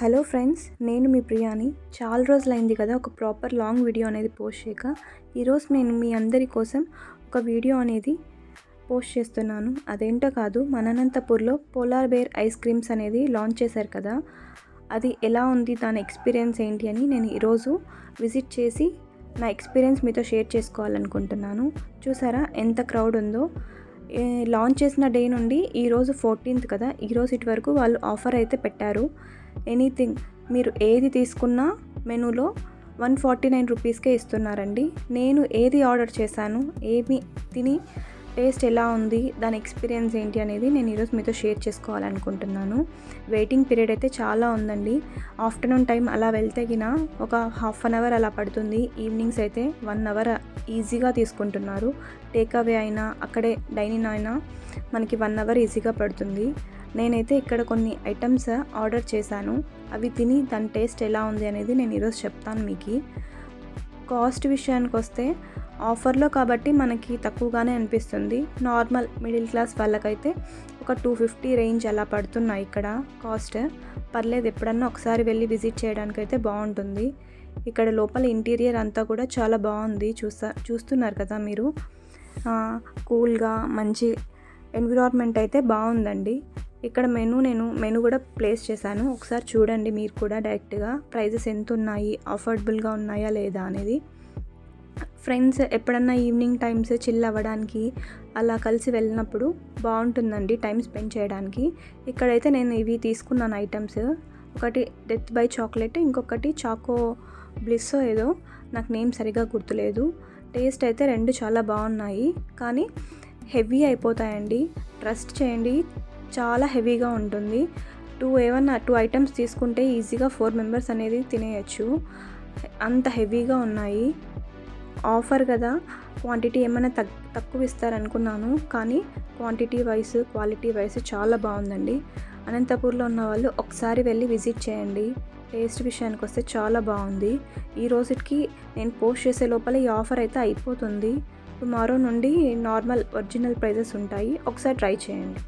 Hello friends, నేను మీ ప్రియాని. చాలా రోజులైంది కదా ఒక ప్రాపర్ లాంగ్ వీడియో అనేది పోస్ట్ చేయక. ఈరోజు నేను మీ అందరి కోసం ఒక వీడియో అనేది పోస్ట్ చేస్తున్నాను. అదేంటో కాదు, మన అనంతపూర్లో పోలార్ బేర్ ఐస్ క్రీమ్స్ అనేది లాంచ్ చేశారు కదా, అది ఎలా ఉంది, దాని ఎక్స్పీరియన్స్ ఏంటి అని నేను ఈరోజు విజిట్ చేసి నా ఎక్స్పీరియన్స్ మీతో షేర్ చేసుకోవాలనుకుంటున్నాను. చూసారా ఎంత క్రౌడ్ ఉందో. లాంచ్ చేసిన డే నుండి ఈరోజు 14th కదా, ఈరోజు ఇటు వరకు వాళ్ళు ఆఫర్ అయితే పెట్టారు. ఎనీథింగ్ మీరు ఏది తీసుకున్నా మెనూలో 149 రూపీస్కే ఇస్తున్నారండి. నేను ఏది ఆర్డర్ చేశాను, ఏమి తిని టేస్ట్ ఎలా ఉంది, దాని ఎక్స్పీరియన్స్ ఏంటి అనేది నేను ఈరోజు మీతో షేర్ చేసుకోవాలనుకుంటున్నాను. వెయిటింగ్ పీరియడ్ అయితే చాలా ఉందండి. ఆఫ్టర్నూన్ టైం అలా వెళ్తే గిన ఒక హాఫ్ అన్ అవర్ అలా పడుతుంది. ఈవినింగ్స్ అయితే 1 అవర్ ఈజీగా తీసుకుంటున్నారు. టేక్ అవే అయినా అక్కడే డైనింగ్ అయినా మనకి 1 అవర్ ఈజీగా పడుతుంది. నేనైతే ఇక్కడ కొన్ని ఐటమ్స్ ఆర్డర్ చేశాను. అవి తిని దాని టేస్ట్ ఎలా ఉంది అనేది నేను ఈరోజు చెప్తాను మీకు. కాస్ట్ విషయానికి వస్తే ఆఫర్లో కాబట్టి మనకి తక్కువగానే అనిపిస్తుంది. నార్మల్ మిడిల్ క్లాస్ వాళ్ళకైతే ఒక 250 రేంజ్ అలా పడుతున్నాయి ఇక్కడ కాస్ట్. పర్లేదు, ఎప్పుడన్నా ఒకసారి వెళ్ళి విజిట్ చేయడానికైతే బాగుంటుంది. ఇక్కడ లోపల ఇంటీరియర్ అంతా కూడా చాలా బాగుంది. చూస్తున్నారు కదా మీరు. కూల్గా మంచి ఎన్విరాన్మెంట్ అయితే బాగుందండి. ఇక్కడ నేను మెనూ కూడా ప్లేస్ చేశాను. ఒకసారి చూడండి మీరు కూడా డైరెక్ట్గా ప్రైజెస్ ఎంత ఉన్నాయి, అఫోర్డబుల్గా ఉన్నాయా లేదా అనేది. ఫ్రెండ్స్ ఎప్పుడన్నా ఈవినింగ్ టైమ్స్ చిల్ అవ్వడానికి అలా కలిసి వెళ్ళినప్పుడు బాగుంటుందండి టైం స్పెండ్ చేయడానికి. ఇక్కడైతే నేను ఇవి తీసుకున్నాను ఐటమ్స్. ఒకటి డెత్ బై చాక్లెట్, ఇంకొకటి చాకో బ్లిస్సో ఏదో, నాకు నేమ్ సరిగా గుర్తులేదు. టేస్ట్ అయితే రెండు చాలా బాగున్నాయి, కానీ హెవీ అయిపోతాయండి. ట్రస్ట్ చేయండి, చాలా హెవీగా ఉంటుంది. 2 ఐటమ్స్ తీసుకుంటే ఈజీగా 4 మెంబర్స్ అనేది తినేయచ్చు, అంత హెవీగా ఉన్నాయి. ఆఫర్ కదా, క్వాంటిటీ ఏమైనా తక్కువ ఇస్తారనుకున్నాను, కానీ క్వాంటిటీ వైస్ క్వాలిటీ వైస్ చాలా బాగుందండి. అనంతపూర్లో ఉన్న వాళ్ళు ఒకసారి వెళ్ళి విజిట్ చేయండి. టేస్ట్ విషయానికి వస్తే చాలా బాగుంది. ఈ రోజుకి నేను పోస్ట్ చేసే లోపల ఈ ఆఫర్ అయితే అయిపోతుంది. టుమారో నుండి నార్మల్ ఒరిజినల్ ప్రైజెస్ ఉంటాయి. ఒకసారి ట్రై చేయండి.